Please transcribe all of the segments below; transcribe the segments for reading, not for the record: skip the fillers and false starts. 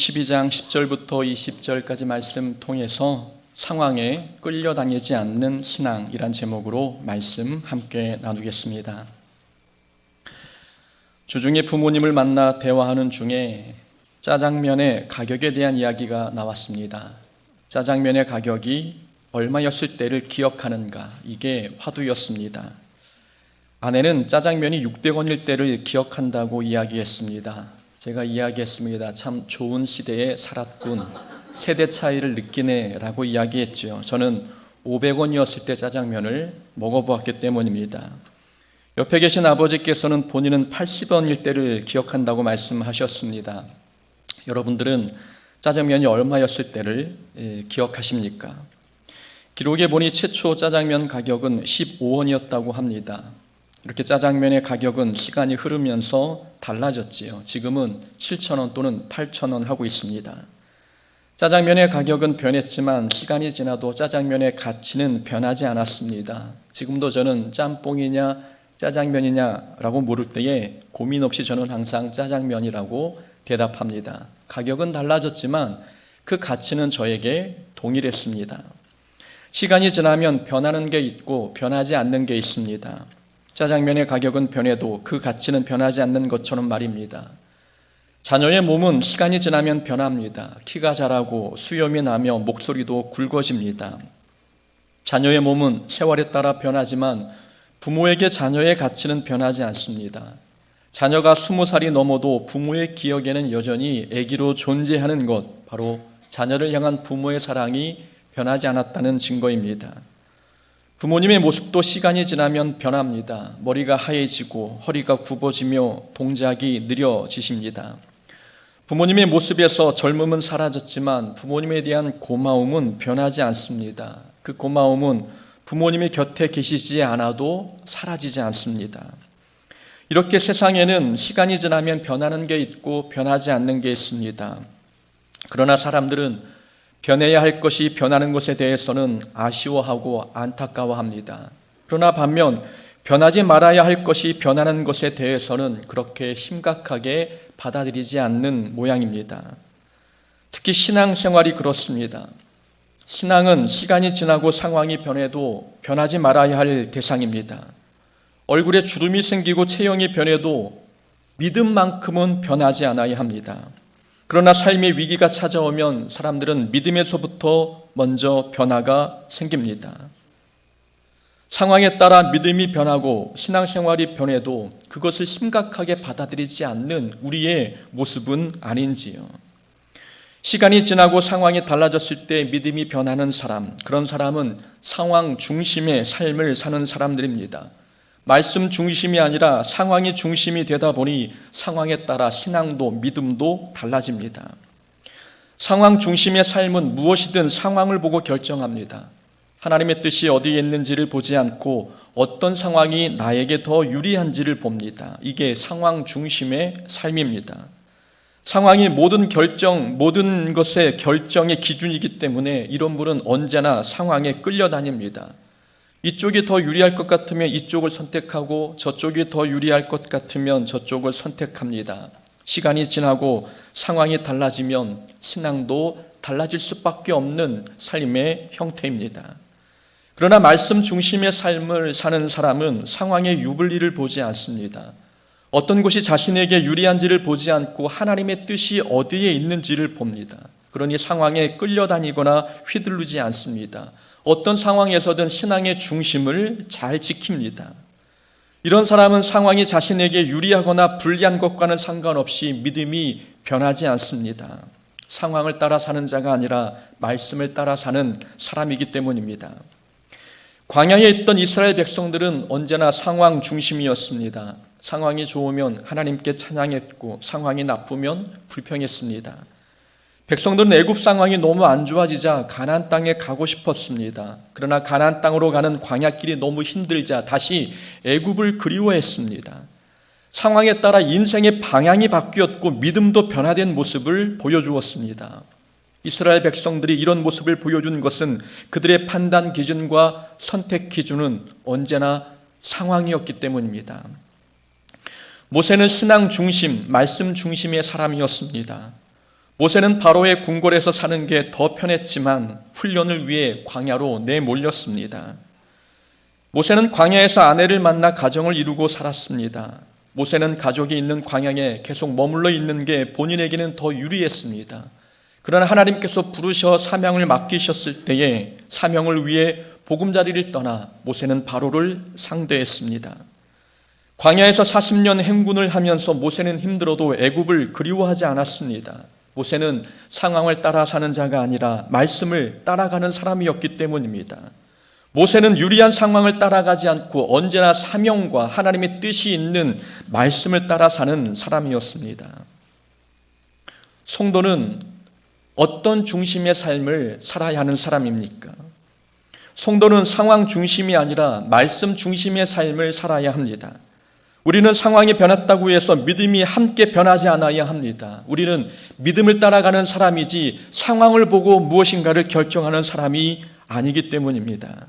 12장 10절부터 20절까지 말씀 통해서 상황에 끌려다니지 않는 신앙이란 제목으로 말씀 함께 나누겠습니다. 주중에 부모님을 만나 대화하는 중에 짜장면의 가격에 대한 이야기가 나왔습니다. 짜장면의 가격이 얼마였을 때를 기억하는가, 이게 화두였습니다. 아내는 짜장면이 600원일 때를 기억한다고 이야기했습니다. 제가 이야기했습니다. 참 좋은 시대에 살았군, 세대 차이를 느끼네 라고 이야기했죠. 저는 500원이었을 때 짜장면을 먹어보았기 때문입니다. 옆에 계신 아버지께서는 본인은 80원일 때를 기억한다고 말씀하셨습니다. 여러분들은 짜장면이 얼마였을 때를 기억하십니까? 기록에 보니 최초 짜장면 가격은 15원이었다고 합니다. 이렇게 짜장면의 가격은 시간이 흐르면서 달라졌지요. 지금은 7,000원 또는 8,000원 하고 있습니다. 짜장면의 가격은 변했지만 시간이 지나도 짜장면의 가치는 변하지 않았습니다. 지금도 저는 짬뽕이냐 짜장면이냐라고 물을 때에 고민 없이 저는 항상 짜장면이라고 대답합니다. 가격은 달라졌지만 그 가치는 저에게 동일했습니다. 시간이 지나면 변하는 게 있고 변하지 않는 게 있습니다. 짜장면의 가격은 변해도 그 가치는 변하지 않는 것처럼 말입니다. 자녀의 몸은 시간이 지나면 변합니다. 키가 자라고 수염이 나며 목소리도 굵어집니다. 자녀의 몸은 세월에 따라 변하지만 부모에게 자녀의 가치는 변하지 않습니다. 자녀가 20살이 넘어도 부모의 기억에는 여전히 아기로 존재하는 것, 바로 자녀를 향한 부모의 사랑이 변하지 않았다는 증거입니다. 부모님의 모습도 시간이 지나면 변합니다. 머리가 하얘지고 허리가 굽어지며 동작이 느려지십니다. 부모님의 모습에서 젊음은 사라졌지만 부모님에 대한 고마움은 변하지 않습니다. 그 고마움은 부모님이 곁에 계시지 않아도 사라지지 않습니다. 이렇게 세상에는 시간이 지나면 변하는 게 있고 변하지 않는 게 있습니다. 그러나 사람들은 변해야 할 것이 변하는 것에 대해서는 아쉬워하고 안타까워합니다. 그러나 반면 변하지 말아야 할 것이 변하는 것에 대해서는 그렇게 심각하게 받아들이지 않는 모양입니다. 특히 신앙생활이 그렇습니다. 신앙은 시간이 지나고 상황이 변해도 변하지 말아야 할 대상입니다. 얼굴에 주름이 생기고 체형이 변해도 믿음만큼은 변하지 않아야 합니다. 그러나 삶의 위기가 찾아오면 사람들은 믿음에서부터 먼저 변화가 생깁니다. 상황에 따라 믿음이 변하고 신앙생활이 변해도 그것을 심각하게 받아들이지 않는 우리의 모습은 아닌지요. 시간이 지나고 상황이 달라졌을 때 믿음이 변하는 사람, 그런 사람은 상황 중심의 삶을 사는 사람들입니다. 말씀 중심이 아니라 상황이 중심이 되다 보니 상황에 따라 신앙도 믿음도 달라집니다. 상황 중심의 삶은 무엇이든 상황을 보고 결정합니다. 하나님의 뜻이 어디에 있는지를 보지 않고 어떤 상황이 나에게 더 유리한지를 봅니다. 이게 상황 중심의 삶입니다. 상황이 모든 것의 결정의 기준이기 때문에 이런 분은 언제나 상황에 끌려다닙니다. 이쪽이 더 유리할 것 같으면 이쪽을 선택하고 저쪽이 더 유리할 것 같으면 저쪽을 선택합니다. 시간이 지나고 상황이 달라지면 신앙도 달라질 수밖에 없는 삶의 형태입니다. 그러나 말씀 중심의 삶을 사는 사람은 상황의 유불리를 보지 않습니다. 어떤 것이 자신에게 유리한지를 보지 않고 하나님의 뜻이 어디에 있는지를 봅니다. 그러니 상황에 끌려다니거나 휘둘르지 않습니다. 어떤 상황에서든 신앙의 중심을 잘 지킵니다. 이런 사람은 상황이 자신에게 유리하거나 불리한 것과는 상관없이 믿음이 변하지 않습니다. 상황을 따라 사는 자가 아니라 말씀을 따라 사는 사람이기 때문입니다. 광야에 있던 이스라엘 백성들은 언제나 상황 중심이었습니다. 상황이 좋으면 하나님께 찬양했고 상황이 나쁘면 불평했습니다. 백성들은 애굽 상황이 너무 안 좋아지자 가나안 땅에 가고 싶었습니다. 그러나 가나안 땅으로 가는 광야길이 너무 힘들자 다시 애굽을 그리워했습니다. 상황에 따라 인생의 방향이 바뀌었고 믿음도 변화된 모습을 보여주었습니다. 이스라엘 백성들이 이런 모습을 보여준 것은 그들의 판단 기준과 선택 기준은 언제나 상황이었기 때문입니다. 모세는 신앙 중심, 말씀 중심의 사람이었습니다. 모세는 바로의 궁궐에서 사는 게 더 편했지만 훈련을 위해 광야로 내몰렸습니다. 모세는 광야에서 아내를 만나 가정을 이루고 살았습니다. 모세는 가족이 있는 광야에 계속 머물러 있는 게 본인에게는 더 유리했습니다. 그러나 하나님께서 부르셔 사명을 맡기셨을 때에 사명을 위해 보금자리를 떠나 모세는 바로를 상대했습니다. 광야에서 40년 행군을 하면서 모세는 힘들어도 애굽을 그리워하지 않았습니다. 모세는 상황을 따라 사는 자가 아니라 말씀을 따라가는 사람이었기 때문입니다. 모세는 유리한 상황을 따라가지 않고 언제나 사명과 하나님의 뜻이 있는 말씀을 따라 사는 사람이었습니다. 성도는 어떤 중심의 삶을 살아야 하는 사람입니까? 성도는 상황 중심이 아니라 말씀 중심의 삶을 살아야 합니다. 우리는 상황이 변했다고 해서 믿음이 함께 변하지 않아야 합니다. 우리는 믿음을 따라가는 사람이지 상황을 보고 무엇인가를 결정하는 사람이 아니기 때문입니다.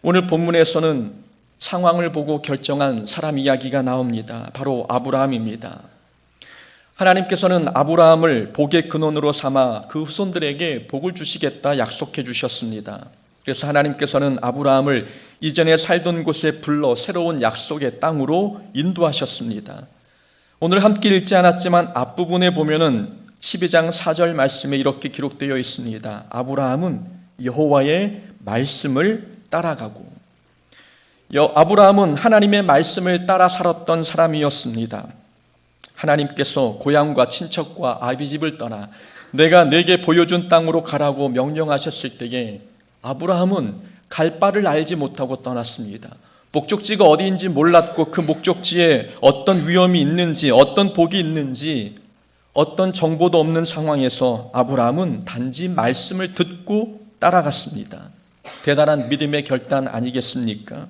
오늘 본문에서는 상황을 보고 결정한 사람 이야기가 나옵니다. 바로 아브라함입니다. 하나님께서는 아브라함을 복의 근원으로 삼아 그 후손들에게 복을 주시겠다 약속해 주셨습니다. 그래서 하나님께서는 아브라함을 이전에 살던 곳에 불러 새로운 약속의 땅으로 인도하셨습니다. 오늘 함께 읽지 않았지만 앞부분에 보면은 12장 4절 말씀에 이렇게 기록되어 있습니다. 아브라함은 여호와의 말씀을 따라가고, 아브라함은 하나님의 말씀을 따라 살았던 사람이었습니다. 하나님께서 고향과 친척과 아비집을 떠나 내가 내게 보여준 땅으로 가라고 명령하셨을 때에 아브라함은 갈 바를 알지 못하고 떠났습니다. 목적지가 어디인지 몰랐고 그 목적지에 어떤 위험이 있는지 어떤 복이 있는지 어떤 정보도 없는 상황에서 아브라함은 단지 말씀을 듣고 따라갔습니다. 대단한 믿음의 결단 아니겠습니까?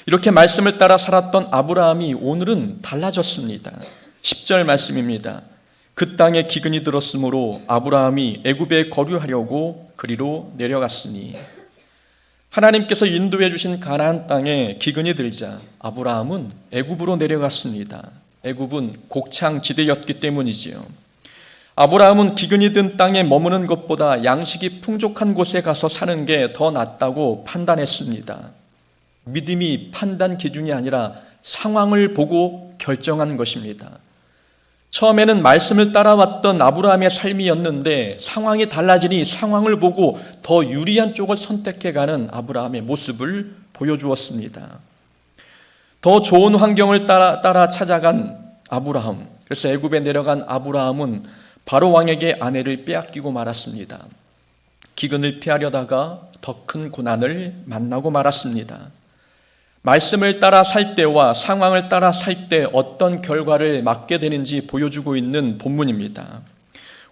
이렇게 말씀을 따라 살았던 아브라함이 오늘은 달라졌습니다. 10절 말씀입니다. 그 땅에 기근이 들었으므로 아브라함이 애굽에 거류하려고 그리로 내려갔으니, 하나님께서 인도해 주신 가나안 땅에 기근이 들자 아브라함은 애굽으로 내려갔습니다. 애굽은 곡창 지대였기 때문이지요. 아브라함은 기근이 든 땅에 머무는 것보다 양식이 풍족한 곳에 가서 사는 게 더 낫다고 판단했습니다. 믿음이 판단 기준이 아니라 상황을 보고 결정한 것입니다. 처음에는 말씀을 따라왔던 아브라함의 삶이었는데 상황이 달라지니 상황을 보고 더 유리한 쪽을 선택해가는 아브라함의 모습을 보여주었습니다. 더 좋은 환경을 따라 찾아간 아브라함, 그래서 애굽에 내려간 아브라함은 바로 왕에게 아내를 빼앗기고 말았습니다. 기근을 피하려다가 더 큰 고난을 만나고 말았습니다. 말씀을 따라 살 때와 상황을 따라 살 때 어떤 결과를 맞게 되는지 보여주고 있는 본문입니다.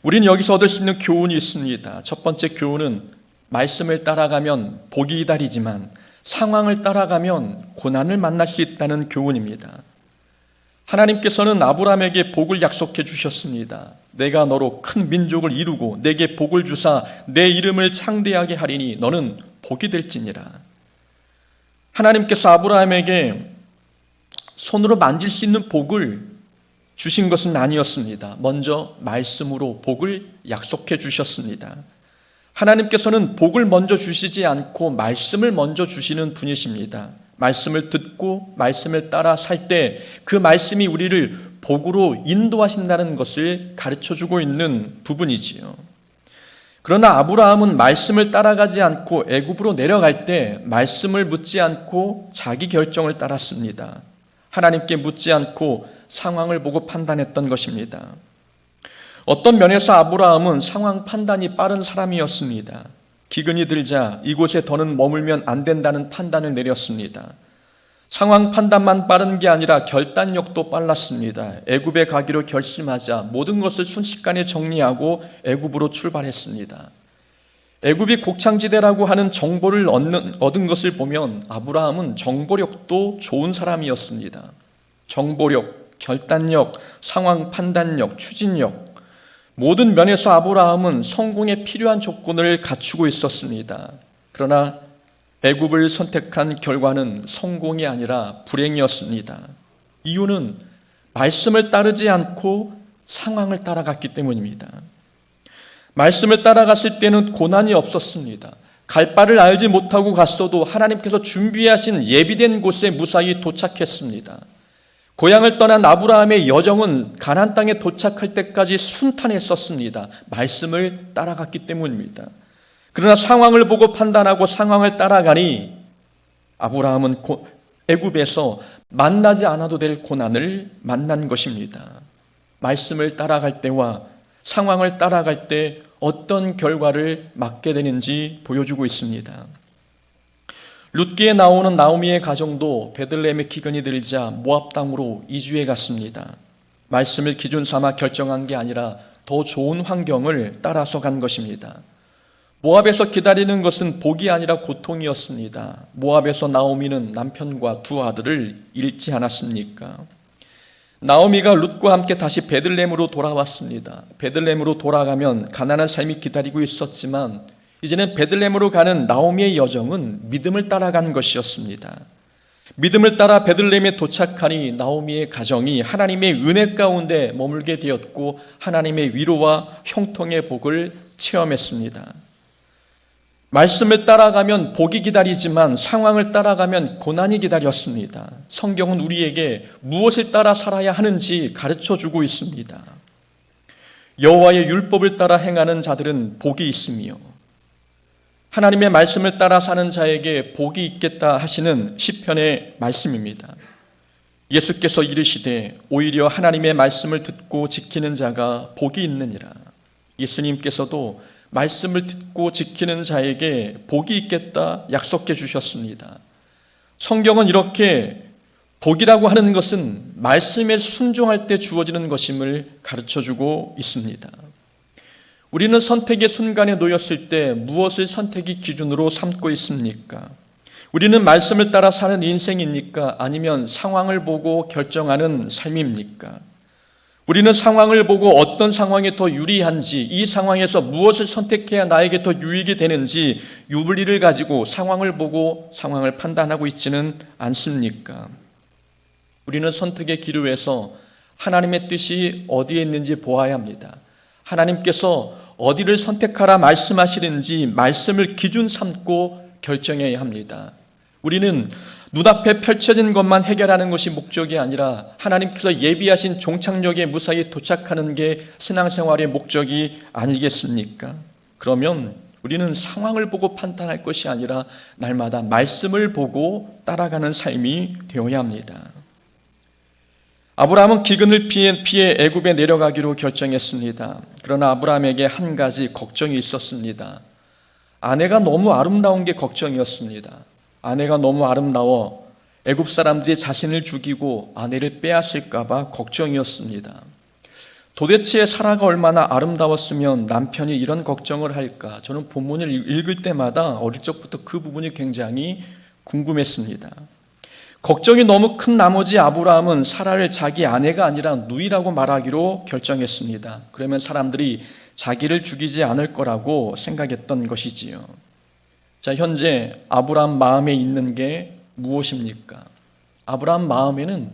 우리는 여기서 얻을 수 있는 교훈이 있습니다. 첫 번째 교훈은 말씀을 따라가면 복이 기다리지만 상황을 따라가면 고난을 만날 수 있다는 교훈입니다. 하나님께서는 아브라함에게 복을 약속해 주셨습니다. 내가 너로 큰 민족을 이루고 내게 복을 주사 내 이름을 창대하게 하리니 너는 복이 될지니라. 하나님께서 아브라함에게 손으로 만질 수 있는 복을 주신 것은 아니었습니다. 먼저 말씀으로 복을 약속해 주셨습니다. 하나님께서는 복을 먼저 주시지 않고 말씀을 먼저 주시는 분이십니다. 말씀을 듣고 말씀을 따라 살 때 그 말씀이 우리를 복으로 인도하신다는 것을 가르쳐주고 있는 부분이지요. 그러나 아브라함은 말씀을 따라가지 않고 애굽으로 내려갈 때 말씀을 묻지 않고 자기 결정을 따랐습니다. 하나님께 묻지 않고 상황을 보고 판단했던 것입니다. 어떤 면에서 아브라함은 상황 판단이 빠른 사람이었습니다. 기근이 들자 이곳에 더는 머물면 안 된다는 판단을 내렸습니다. 상황 판단만 빠른 게 아니라 결단력도 빨랐습니다. 애굽에 가기로 결심하자 모든 것을 순식간에 정리하고 애굽으로 출발했습니다. 애굽이 곡창지대라고 하는 정보를 얻은 것을 보면 아브라함은 정보력도 좋은 사람이었습니다. 정보력, 결단력, 상황 판단력, 추진력, 모든 면에서 아브라함은 성공에 필요한 조건을 갖추고 있었습니다. 그러나 애굽을 선택한 결과는 성공이 아니라 불행이었습니다. 이유는 말씀을 따르지 않고 상황을 따라갔기 때문입니다. 말씀을 따라갔을 때는 고난이 없었습니다. 갈 바를 알지 못하고 갔어도 하나님께서 준비하신 예비된 곳에 무사히 도착했습니다. 고향을 떠난 아브라함의 여정은 가나안 땅에 도착할 때까지 순탄했었습니다. 말씀을 따라갔기 때문입니다. 그러나 상황을 보고 판단하고 상황을 따라가니 아브라함은 애굽에서 만나지 않아도 될 고난을 만난 것입니다. 말씀을 따라갈 때와 상황을 따라갈 때 어떤 결과를 맞게 되는지 보여주고 있습니다. 룻기에 나오는 나오미의 가정도 베들레헴의 기근이 들자 모압 땅으로 이주해 갔습니다. 말씀을 기준 삼아 결정한 게 아니라 더 좋은 환경을 따라서 간 것입니다. 모압에서 기다리는 것은 복이 아니라 고통이었습니다. 모압에서 나오미는 남편과 두 아들을 잃지 않았습니까? 나오미가 룻과 함께 다시 베들레헴으로 돌아왔습니다. 베들레헴으로 돌아가면 가난한 삶이 기다리고 있었지만 이제는 베들레헴으로 가는 나오미의 여정은 믿음을 따라간 것이었습니다. 믿음을 따라 베들레헴에 도착하니 나오미의 가정이 하나님의 은혜 가운데 머물게 되었고 하나님의 위로와 형통의 복을 체험했습니다. 말씀을 따라가면 복이 기다리지만 상황을 따라가면 고난이 기다렸습니다. 성경은 우리에게 무엇을 따라 살아야 하는지 가르쳐주고 있습니다. 여호와의 율법을 따라 행하는 자들은 복이 있으며 하나님의 말씀을 따라 사는 자에게 복이 있겠다 하시는 시편의 말씀입니다. 예수께서 이르시되 오히려 하나님의 말씀을 듣고 지키는 자가 복이 있느니라. 예수님께서도 말씀을 듣고 지키는 자에게 복이 있겠다 약속해 주셨습니다. 성경은 이렇게 복이라고 하는 것은 말씀에 순종할 때 주어지는 것임을 가르쳐주고 있습니다. 우리는 선택의 순간에 놓였을 때 무엇을 선택의 기준으로 삼고 있습니까? 우리는 말씀을 따라 사는 인생입니까? 아니면 상황을 보고 결정하는 삶입니까? 우리는 상황을 보고 어떤 상황이 더 유리한지, 이 상황에서 무엇을 선택해야 나에게 더 유익이 되는지 유불리를 가지고 상황을 보고 상황을 판단하고 있지는 않습니까? 우리는 선택의 기로에서 하나님의 뜻이 어디에 있는지 보아야 합니다. 하나님께서 어디를 선택하라 말씀하시는지 말씀을 기준 삼고 결정해야 합니다. 우리는 눈앞에 펼쳐진 것만 해결하는 것이 목적이 아니라 하나님께서 예비하신 종착역에 무사히 도착하는 게 신앙생활의 목적이 아니겠습니까? 그러면 우리는 상황을 보고 판단할 것이 아니라 날마다 말씀을 보고 따라가는 삶이 되어야 합니다. 아브라함은 기근을 피해 애굽에 내려가기로 결정했습니다. 그러나 아브라함에게 한 가지 걱정이 있었습니다. 아내가 너무 아름다운 게 걱정이었습니다. 아내가 너무 아름다워 애굽 사람들이 자신을 죽이고 아내를 빼앗을까 봐 걱정이었습니다. 도대체 사라가 얼마나 아름다웠으면 남편이 이런 걱정을 할까? 저는 본문을 읽을 때마다 어릴 적부터 그 부분이 굉장히 궁금했습니다. 걱정이 너무 큰 나머지 아브라함은 사라를 자기 아내가 아니라 누이라고 말하기로 결정했습니다. 그러면 사람들이 자기를 죽이지 않을 거라고 생각했던 것이지요. 자, 현재 아브라함 마음에 있는 게 무엇입니까? 아브라함 마음에는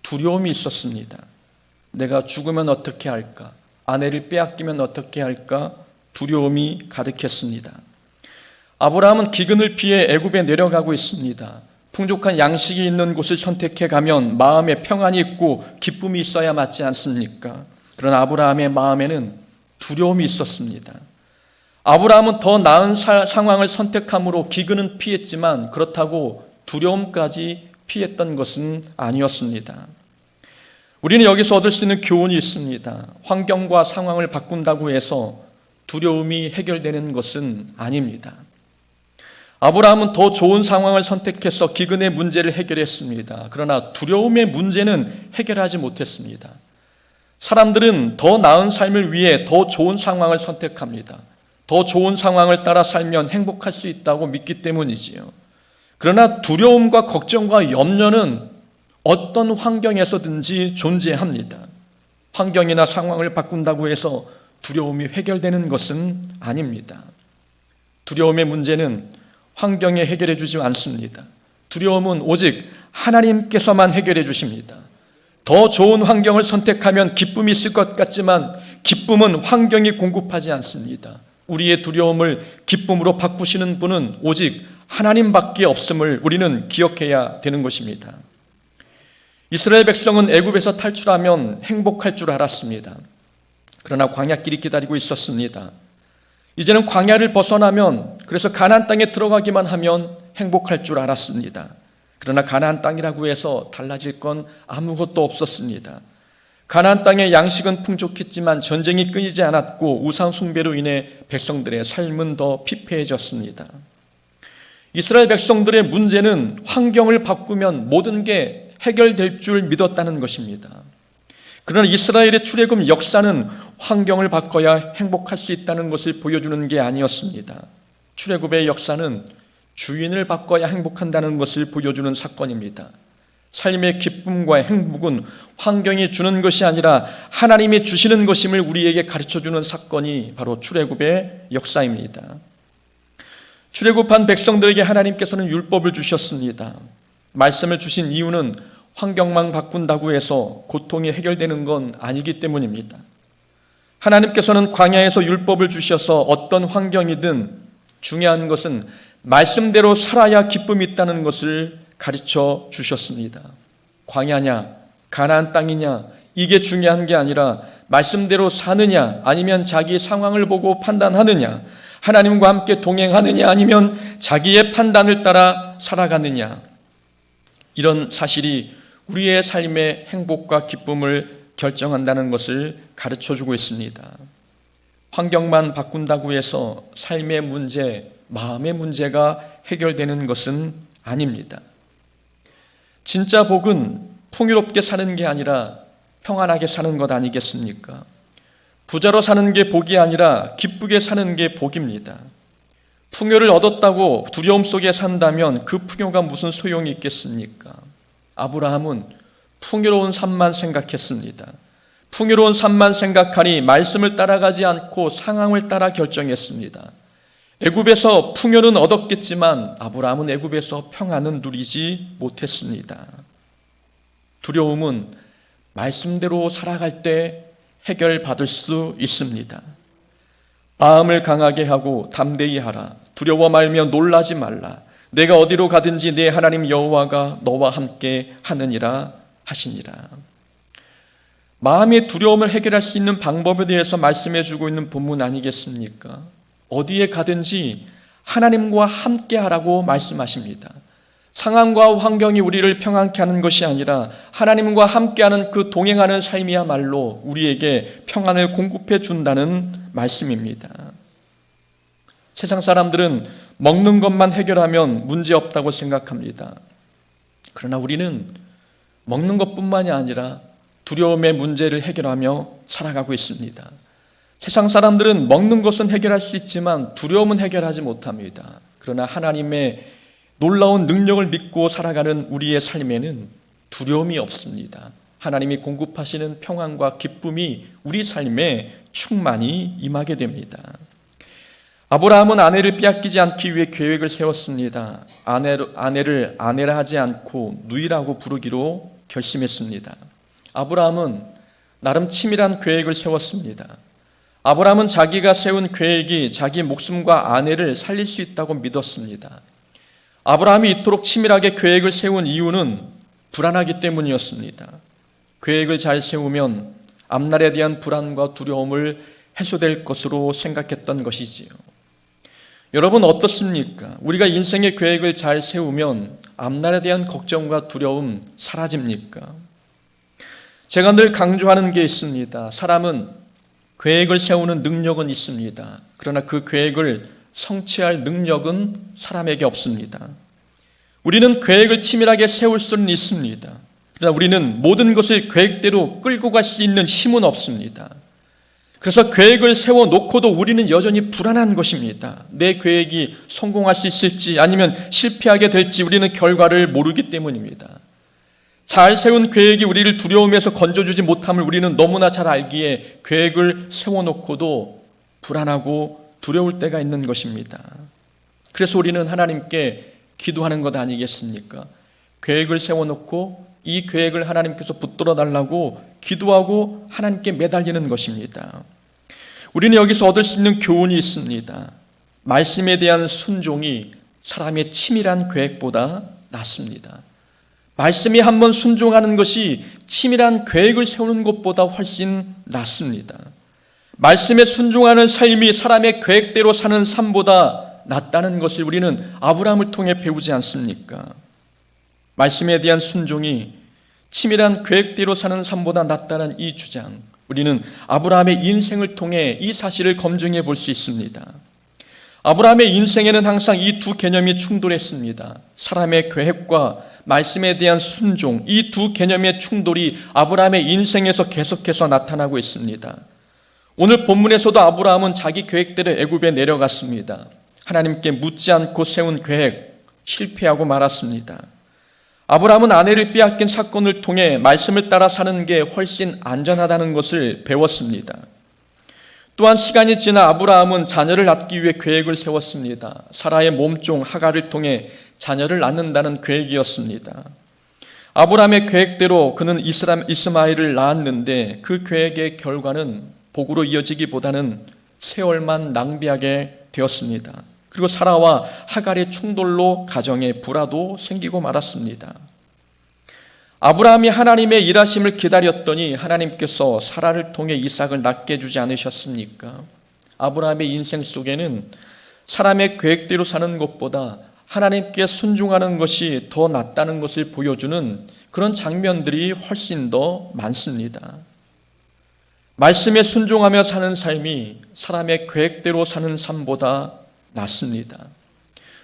두려움이 있었습니다. 내가 죽으면 어떻게 할까? 아내를 빼앗기면 어떻게 할까? 두려움이 가득했습니다. 아브라함은 기근을 피해 애굽에 내려가고 있습니다. 풍족한 양식이 있는 곳을 선택해 가면 마음에 평안이 있고 기쁨이 있어야 맞지 않습니까? 그러나 아브라함의 마음에는 두려움이 있었습니다. 아브라함은 더 나은 상황을 선택함으로 기근은 피했지만 그렇다고 두려움까지 피했던 것은 아니었습니다. 우리는 여기서 얻을 수 있는 교훈이 있습니다. 환경과 상황을 바꾼다고 해서 두려움이 해결되는 것은 아닙니다. 아브라함은 더 좋은 상황을 선택해서 기근의 문제를 해결했습니다. 그러나 두려움의 문제는 해결하지 못했습니다. 사람들은 더 나은 삶을 위해 더 좋은 상황을 선택합니다. 더 좋은 상황을 따라 살면 행복할 수 있다고 믿기 때문이지요. 그러나 두려움과 걱정과 염려는 어떤 환경에서든지 존재합니다. 환경이나 상황을 바꾼다고 해서 두려움이 해결되는 것은 아닙니다. 두려움의 문제는 환경에 해결해 주지 않습니다. 두려움은 오직 하나님께서만 해결해 주십니다. 더 좋은 환경을 선택하면 기쁨이 있을 것 같지만 기쁨은 환경이 공급하지 않습니다. 우리의 두려움을 기쁨으로 바꾸시는 분은 오직 하나님밖에 없음을 우리는 기억해야 되는 것입니다. 이스라엘 백성은 애굽에서 탈출하면 행복할 줄 알았습니다. 그러나 광야길이 기다리고 있었습니다. 이제는 광야를 벗어나면, 그래서 가나안 땅에 들어가기만 하면 행복할 줄 알았습니다. 그러나 가나안 땅이라고 해서 달라질 건 아무것도 없었습니다. 가나안 땅의 양식은 풍족했지만 전쟁이 끊이지 않았고 우상 숭배로 인해 백성들의 삶은 더 피폐해졌습니다. 이스라엘 백성들의 문제는 환경을 바꾸면 모든 게 해결될 줄 믿었다는 것입니다. 그러나 이스라엘의 출애굽 역사는 환경을 바꿔야 행복할 수 있다는 것을 보여주는 게 아니었습니다. 출애굽의 역사는 주인을 바꿔야 행복한다는 것을 보여주는 사건입니다. 삶의 기쁨과 행복은 환경이 주는 것이 아니라 하나님이 주시는 것임을 우리에게 가르쳐주는 사건이 바로 출애굽의 역사입니다. 출애굽한 백성들에게 하나님께서는 율법을 주셨습니다. 말씀을 주신 이유는 환경만 바꾼다고 해서 고통이 해결되는 건 아니기 때문입니다. 하나님께서는 광야에서 율법을 주셔서 어떤 환경이든 중요한 것은 말씀대로 살아야 기쁨이 있다는 것을 가르쳐 주셨습니다. 광야냐 가나안 땅이냐 이게 중요한 게 아니라 말씀대로 사느냐 아니면 자기 상황을 보고 판단하느냐, 하나님과 함께 동행하느냐 아니면 자기의 판단을 따라 살아가느냐, 이런 사실이 우리의 삶의 행복과 기쁨을 결정한다는 것을 가르쳐주고 있습니다. 환경만 바꾼다고 해서 삶의 문제, 마음의 문제가 해결되는 것은 아닙니다. 진짜 복은 풍요롭게 사는 게 아니라 평안하게 사는 것 아니겠습니까? 부자로 사는 게 복이 아니라 기쁘게 사는 게 복입니다. 풍요를 얻었다고 두려움 속에 산다면 그 풍요가 무슨 소용이 있겠습니까? 아브라함은 풍요로운 삶만 생각했습니다. 풍요로운 삶만 생각하니 말씀을 따라가지 않고 상황을 따라 결정했습니다. 애굽에서 풍요는 얻었겠지만 아브라함은 애굽에서 평안은 누리지 못했습니다. 두려움은 말씀대로 살아갈 때 해결받을 수 있습니다. 마음을 강하게 하고 담대히 하라. 두려워 말며 놀라지 말라. 내가 어디로 가든지 내 하나님 여호와가 너와 함께 하느니라 하시니라. 마음의 두려움을 해결할 수 있는 방법에 대해서 말씀해 주고 있는 본문 아니겠습니까? 어디에 가든지 하나님과 함께 하라고 말씀하십니다. 상황과 환경이 우리를 평안케 하는 것이 아니라 하나님과 함께하는 그 동행하는 삶이야말로 우리에게 평안을 공급해 준다는 말씀입니다. 세상 사람들은 먹는 것만 해결하면 문제없다고 생각합니다. 그러나 우리는 먹는 것뿐만이 아니라 두려움의 문제를 해결하며 살아가고 있습니다. 세상 사람들은 먹는 것은 해결할 수 있지만 두려움은 해결하지 못합니다. 그러나 하나님의 놀라운 능력을 믿고 살아가는 우리의 삶에는 두려움이 없습니다. 하나님이 공급하시는 평안과 기쁨이 우리 삶에 충만히 임하게 됩니다. 아브라함은 아내를 빼앗기지 않기 위해 계획을 세웠습니다. 아내를 아내라 하지 않고 누이라고 부르기로 결심했습니다. 아브라함은 나름 치밀한 계획을 세웠습니다. 아브라함은 자기가 세운 계획이 자기 목숨과 아내를 살릴 수 있다고 믿었습니다. 아브라함이 이토록 치밀하게 계획을 세운 이유는 불안하기 때문이었습니다. 계획을 잘 세우면 앞날에 대한 불안과 두려움을 해소될 것으로 생각했던 것이지요. 여러분 어떻습니까? 우리가 인생의 계획을 잘 세우면 앞날에 대한 걱정과 두려움 사라집니까? 제가 늘 강조하는 게 있습니다. 사람은 계획을 세우는 능력은 있습니다. 그러나 그 계획을 성취할 능력은 사람에게 없습니다. 우리는 계획을 치밀하게 세울 수는 있습니다. 그러나 우리는 모든 것을 계획대로 끌고 갈 수 있는 힘은 없습니다. 그래서 계획을 세워놓고도 우리는 여전히 불안한 것입니다. 내 계획이 성공할 수 있을지 아니면 실패하게 될지 우리는 결과를 모르기 때문입니다. 잘 세운 계획이 우리를 두려움에서 건져주지 못함을 우리는 너무나 잘 알기에 계획을 세워놓고도 불안하고 두려울 때가 있는 것입니다. 그래서 우리는 하나님께 기도하는 것 아니겠습니까? 계획을 세워놓고 이 계획을 하나님께서 붙들어 달라고 기도하고 하나님께 매달리는 것입니다. 우리는 여기서 얻을 수 있는 교훈이 있습니다. 말씀에 대한 순종이 사람의 치밀한 계획보다 낫습니다. 말씀이 한번 순종하는 것이 치밀한 계획을 세우는 것보다 훨씬 낫습니다. 말씀에 순종하는 삶이 사람의 계획대로 사는 삶보다 낫다는 것을 우리는 아브라함을 통해 배우지 않습니까? 말씀에 대한 순종이 치밀한 계획대로 사는 삶보다 낫다는 이 주장, 우리는 아브라함의 인생을 통해 이 사실을 검증해 볼 수 있습니다. 아브라함의 인생에는 항상 이 두 개념이 충돌했습니다. 사람의 계획과 말씀에 대한 순종, 이 두 개념의 충돌이 아브라함의 인생에서 계속해서 나타나고 있습니다. 오늘 본문에서도 아브라함은 자기 계획대로 애굽에 내려갔습니다. 하나님께 묻지 않고 세운 계획 실패하고 말았습니다. 아브라함은 아내를 빼앗긴 사건을 통해 말씀을 따라 사는 게 훨씬 안전하다는 것을 배웠습니다. 또한 시간이 지나 아브라함은 자녀를 낳기 위해 계획을 세웠습니다. 사라의 몸종 하갈을 통해 자녀를 낳는다는 계획이었습니다. 아브라함의 계획대로 그는 이스마엘을 낳았는데 그 계획의 결과는 복으로 이어지기보다는 세월만 낭비하게 되었습니다. 그리고 사라와 하갈의 충돌로 가정에 불화도 생기고 말았습니다. 아브라함이 하나님의 일하심을 기다렸더니 하나님께서 사라를 통해 이삭을 낳게 해주지 않으셨습니까? 아브라함의 인생 속에는 사람의 계획대로 사는 것보다 하나님께 순종하는 것이 더 낫다는 것을 보여주는 그런 장면들이 훨씬 더 많습니다. 말씀에 순종하며 사는 삶이 사람의 계획대로 사는 삶보다 낫습니다.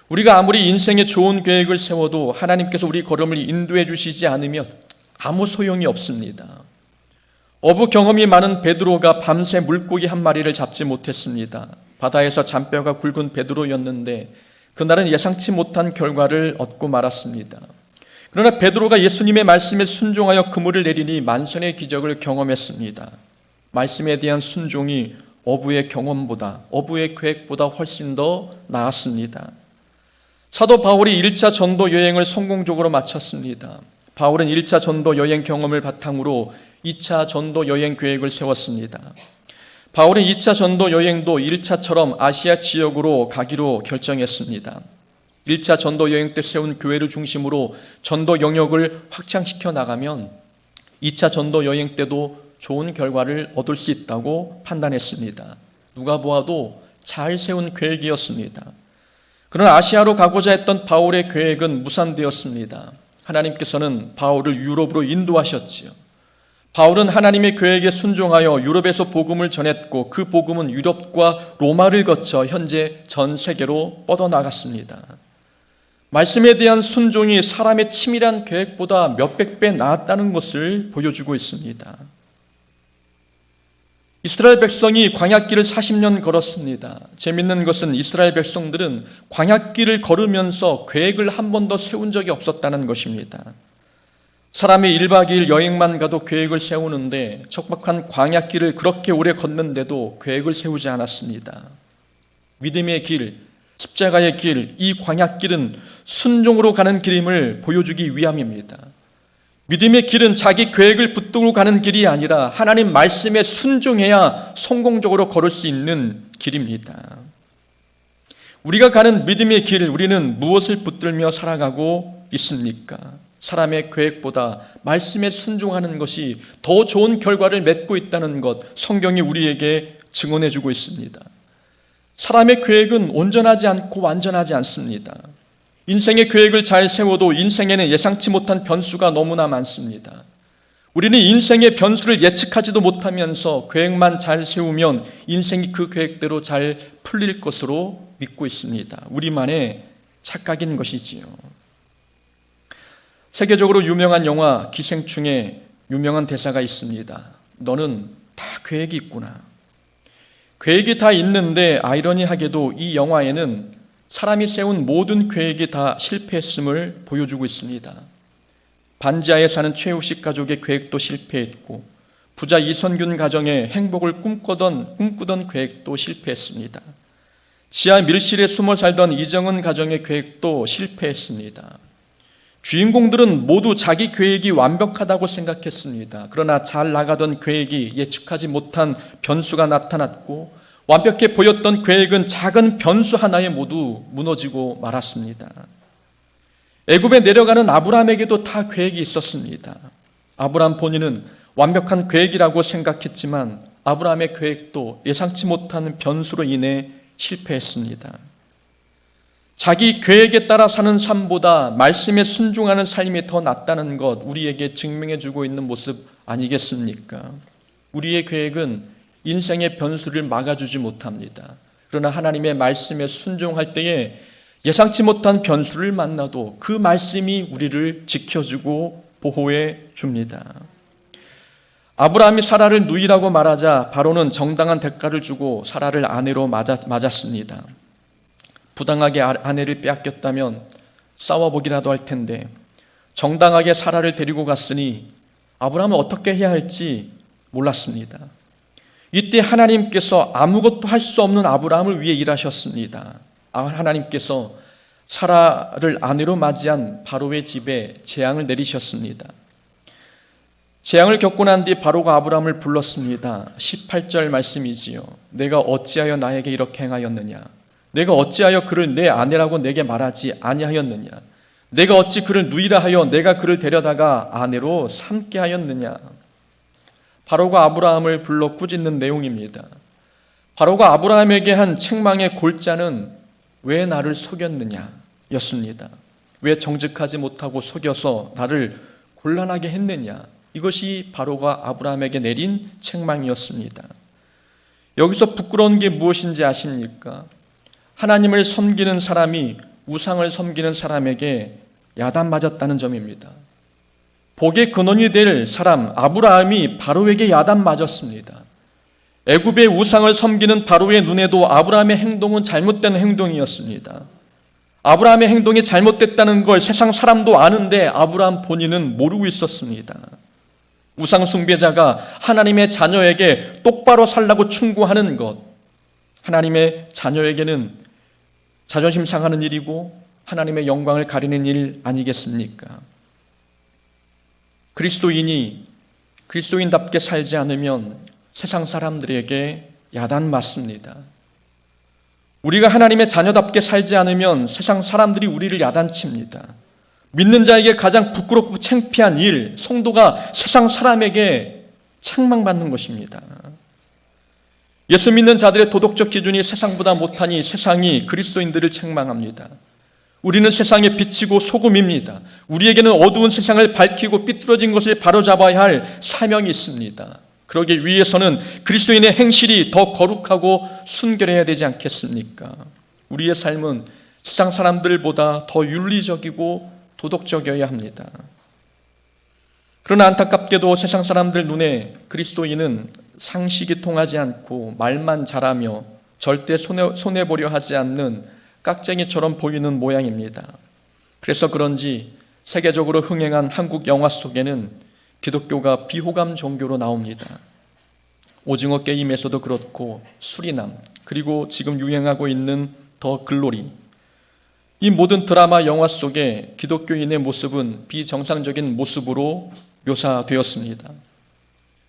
우리가 아무리 인생에 좋은 계획을 세워도 하나님께서 우리 걸음을 인도해 주시지 않으면 아무 소용이 없습니다. 어부 경험이 많은 베드로가 밤새 물고기 한 마리를 잡지 못했습니다. 바다에서 잔뼈가 굵은 베드로였는데 그날은 예상치 못한 결과를 얻고 말았습니다. 그러나 베드로가 예수님의 말씀에 순종하여 그물을 내리니 만선의 기적을 경험했습니다. 말씀에 대한 순종이 어부의 경험보다, 어부의 계획보다 훨씬 더 나았습니다. 사도 바울이 1차 전도 여행을 성공적으로 마쳤습니다. 바울은 1차 전도 여행 경험을 바탕으로 2차 전도 여행 계획을 세웠습니다. 바울은 2차 전도 여행도 1차처럼 아시아 지역으로 가기로 결정했습니다. 1차 전도 여행 때 세운 교회를 중심으로 전도 영역을 확장시켜 나가면 2차 전도 여행 때도 좋은 결과를 얻을 수 있다고 판단했습니다. 누가 보아도 잘 세운 계획이었습니다. 그러나 아시아로 가고자 했던 바울의 계획은 무산되었습니다. 하나님께서는 바울을 유럽으로 인도하셨지요. 바울은 하나님의 계획에 순종하여 유럽에서 복음을 전했고 그 복음은 유럽과 로마를 거쳐 현재 전 세계로 뻗어나갔습니다. 말씀에 대한 순종이 사람의 치밀한 계획보다 몇백 배 나았다는 것을 보여주고 있습니다. 이스라엘 백성이 광야길을 40년 걸었습니다. 재밌는 것은 이스라엘 백성들은 광야길을 걸으면서 계획을 한 번도 세운 적이 없었다는 것입니다. 사람이 1박 2일 여행만 가도 계획을 세우는데 척박한 광야길을 그렇게 오래 걷는데도 계획을 세우지 않았습니다. 믿음의 길, 십자가의 길, 이 광야길은 순종으로 가는 길임을 보여주기 위함입니다. 믿음의 길은 자기 계획을 붙들고 가는 길이 아니라 하나님 말씀에 순종해야 성공적으로 걸을 수 있는 길입니다. 우리가 가는 믿음의 길, 우리는 무엇을 붙들며 살아가고 있습니까? 사람의 계획보다 말씀에 순종하는 것이 더 좋은 결과를 맺고 있다는 것, 성경이 우리에게 증언해주고 있습니다. 사람의 계획은 온전하지 않고 완전하지 않습니다. 인생의 계획을 잘 세워도 인생에는 예상치 못한 변수가 너무나 많습니다. 우리는 인생의 변수를 예측하지도 못하면서 계획만 잘 세우면 인생이 그 계획대로 잘 풀릴 것으로 믿고 있습니다. 우리만의 착각인 것이지요. 세계적으로 유명한 영화 기생충에 유명한 대사가 있습니다. 너는 다 계획이 있구나. 계획이 다 있는데 아이러니하게도 이 영화에는 사람이 세운 모든 계획이 다 실패했음을 보여주고 있습니다. 반지하에 사는 최우식 가족의 계획도 실패했고 부자 이선균 가정의 행복을 꿈꾸던 계획도 실패했습니다. 지하 밀실에 숨어 살던 이정은 가정의 계획도 실패했습니다. 주인공들은 모두 자기 계획이 완벽하다고 생각했습니다. 그러나 잘 나가던 계획이 예측하지 못한 변수가 나타났고, 완벽해 보였던 계획은 작은 변수 하나에 모두 무너지고 말았습니다. 애굽에 내려가는 아브라함에게도 다 계획이 있었습니다. 아브라함 본인은 완벽한 계획이라고 생각했지만 아브라함의 계획도 예상치 못한 변수로 인해 실패했습니다. 자기 계획에 따라 사는 삶보다 말씀에 순종하는 삶이 더 낫다는 것, 우리에게 증명해주고 있는 모습 아니겠습니까? 우리의 계획은 인생의 변수를 막아주지 못합니다. 그러나 하나님의 말씀에 순종할 때에 예상치 못한 변수를 만나도 그 말씀이 우리를 지켜주고 보호해 줍니다. 아브라함이 사라를 누이라고 말하자 바로는 정당한 대가를 주고 사라를 아내로 맞았습니다. 부당하게 아내를 빼앗겼다면 싸워보기라도 할 텐데 정당하게 사라를 데리고 갔으니 아브라함은 어떻게 해야 할지 몰랐습니다. 이때 하나님께서 아무것도 할 수 없는 아브라함을 위해 일하셨습니다. 하나님께서 사라를 아내로 맞이한 바로의 집에 재앙을 내리셨습니다. 재앙을 겪고 난 뒤 바로가 아브라함을 불렀습니다. 18절 말씀이지요. 내가 어찌하여 나에게 이렇게 행하였느냐? 내가 어찌하여 그를 내 아내라고 내게 말하지 아니하였느냐? 내가 어찌 그를 누이라 하여 내가 그를 데려다가 아내로 삼게 하였느냐? 바로가 아브라함을 불러 꾸짖는 내용입니다. 바로가 아브라함에게 한 책망의 골자는 왜 나를 속였느냐 였습니다. 왜 정직하지 못하고 속여서 나를 곤란하게 했느냐? 이것이 바로가 아브라함에게 내린 책망이었습니다. 여기서 부끄러운 게 무엇인지 아십니까? 하나님을 섬기는 사람이 우상을 섬기는 사람에게 야단맞았다는 점입니다. 복의 근원이 될 사람 아브라함이 바로에게 야단맞았습니다. 애굽의 우상을 섬기는 바로의 눈에도 아브라함의 행동은 잘못된 행동이었습니다. 아브라함의 행동이 잘못됐다는 걸 세상 사람도 아는데 아브라함 본인은 모르고 있었습니다. 우상 숭배자가 하나님의 자녀에게 똑바로 살라고 충고하는 것, 하나님의 자녀에게는 자존심 상하는 일이고 하나님의 영광을 가리는 일 아니겠습니까? 그리스도인이 그리스도인답게 살지 않으면 세상 사람들에게 야단맞습니다. 우리가 하나님의 자녀답게 살지 않으면 세상 사람들이 우리를 야단칩니다. 믿는 자에게 가장 부끄럽고 창피한 일, 성도가 세상 사람에게 책망받는 것입니다. 예수 믿는 자들의 도덕적 기준이 세상보다 못하니 세상이 그리스도인들을 책망합니다. 우리는 세상의 빛이고 소금입니다. 우리에게는 어두운 세상을 밝히고 삐뚤어진 것을 바로잡아야 할 사명이 있습니다. 그러기 위해서는 그리스도인의 행실이 더 거룩하고 순결해야 되지 않겠습니까? 우리의 삶은 세상 사람들보다 더 윤리적이고 도덕적이어야 합니다. 그러나 안타깝게도 세상 사람들 눈에 그리스도인은 상식이 통하지 않고 말만 잘하며 절대 손해보려 하지 않는 깍쟁이처럼 보이는 모양입니다. 그래서 그런지 세계적으로 흥행한 한국 영화 속에는 기독교가 비호감 종교로 나옵니다. 오징어 게임에서도 그렇고 수리남, 그리고 지금 유행하고 있는 더 글로리, 이 모든 드라마 영화 속에 기독교인의 모습은 비정상적인 모습으로 묘사되었습니다.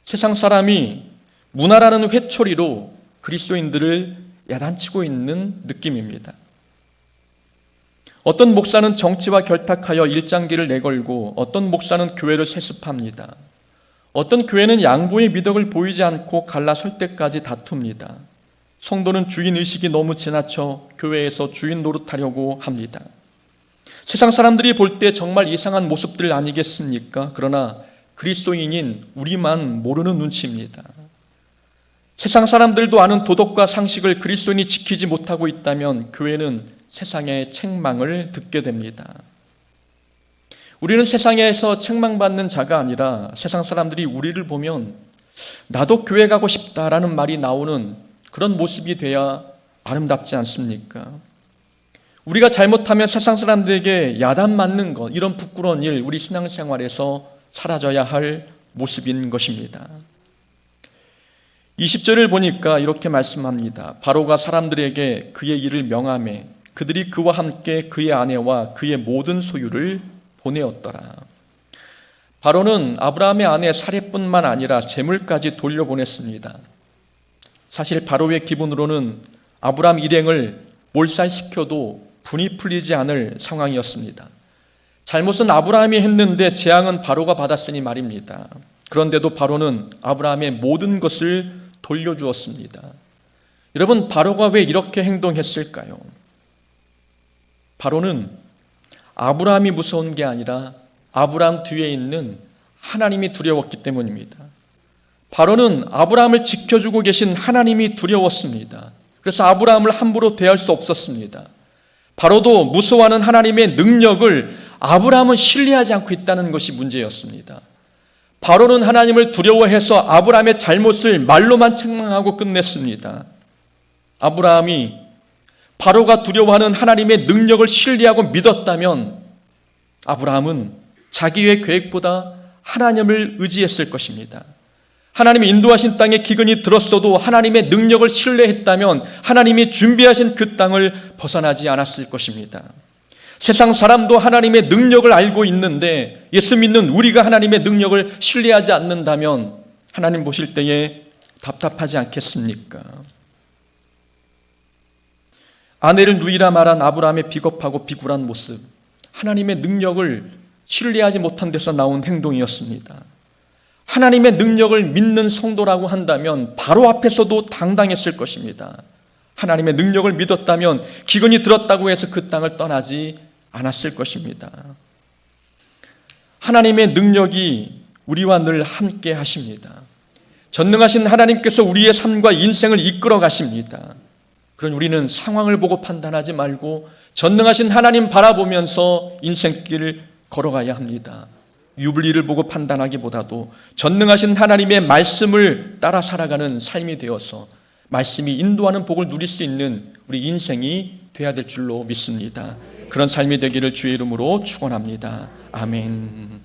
세상 사람이 문화라는 회초리로 그리스도인들을 야단치고 있는 느낌입니다. 어떤 목사는 정치와 결탁하여 일장기를 내걸고 어떤 목사는 교회를 세습합니다. 어떤 교회는 양보의 미덕을 보이지 않고 갈라설 때까지 다툽니다. 성도는 주인의식이 너무 지나쳐 교회에서 주인 노릇하려고 합니다. 세상 사람들이 볼 때 정말 이상한 모습들 아니겠습니까? 그러나 그리스도인인 우리만 모르는 눈치입니다. 세상 사람들도 아는 도덕과 상식을 그리스도인이 지키지 못하고 있다면 교회는 세상의 책망을 듣게 됩니다. 우리는 세상에서 책망받는 자가 아니라 세상 사람들이 우리를 보면 나도 교회 가고 싶다라는 말이 나오는 그런 모습이 돼야 아름답지 않습니까? 우리가 잘못하면 세상 사람들에게 야단 맞는 것, 이런 부끄러운 일, 우리 신앙생활에서 사라져야 할 모습인 것입니다. 20절을 보니까 이렇게 말씀합니다. 바로가 사람들에게 그의 일을 명하매 그들이 그와 함께 그의 아내와 그의 모든 소유를 보내었더라. 바로는 아브라함의 아내 사례뿐만 아니라 재물까지 돌려보냈습니다. 사실 바로의 기분으로는 아브라함 일행을 몰살시켜도 분이 풀리지 않을 상황이었습니다. 잘못은 아브라함이 했는데 재앙은 바로가 받았으니 말입니다. 그런데도 바로는 아브라함의 모든 것을 돌려주었습니다. 여러분, 바로가 왜 이렇게 행동했을까요? 바로는 아브라함이 무서운 게 아니라 아브라함 뒤에 있는 하나님이 두려웠기 때문입니다. 바로는 아브라함을 지켜주고 계신 하나님이 두려웠습니다. 그래서 아브라함을 함부로 대할 수 없었습니다. 바로도 무서워하는 하나님의 능력을 아브라함은 신뢰하지 않고 있다는 것이 문제였습니다. 바로는 하나님을 두려워해서 아브라함의 잘못을 말로만 책망하고 끝냈습니다. 아브라함이 바로가 두려워하는 하나님의 능력을 신뢰하고 믿었다면 아브라함은 자기의 계획보다 하나님을 의지했을 것입니다. 하나님이 인도하신 땅에 기근이 들었어도 하나님의 능력을 신뢰했다면 하나님이 준비하신 그 땅을 벗어나지 않았을 것입니다. 세상 사람도 하나님의 능력을 알고 있는데 예수 믿는 우리가 하나님의 능력을 신뢰하지 않는다면 하나님 보실 때에 답답하지 않겠습니까? 아내를 누이라 말한 아브라함의 비겁하고 비굴한 모습, 하나님의 능력을 신뢰하지 못한 데서 나온 행동이었습니다. 하나님의 능력을 믿는 성도라고 한다면 바로 앞에서도 당당했을 것입니다. 하나님의 능력을 믿었다면 기근이 들었다고 해서 그 땅을 떠나지 않았을 것입니다. 하나님의 능력이 우리와 늘 함께 하십니다. 전능하신 하나님께서 우리의 삶과 인생을 이끌어 가십니다. 그런 우리는 상황을 보고 판단하지 말고 전능하신 하나님 바라보면서 인생길을 걸어가야 합니다. 유불리를 보고 판단하기보다도 전능하신 하나님의 말씀을 따라 살아가는 삶이 되어서 말씀이 인도하는 복을 누릴 수 있는 우리 인생이 되어야 될 줄로 믿습니다. 그런 삶이 되기를 주의 이름으로 축원합니다. 아멘.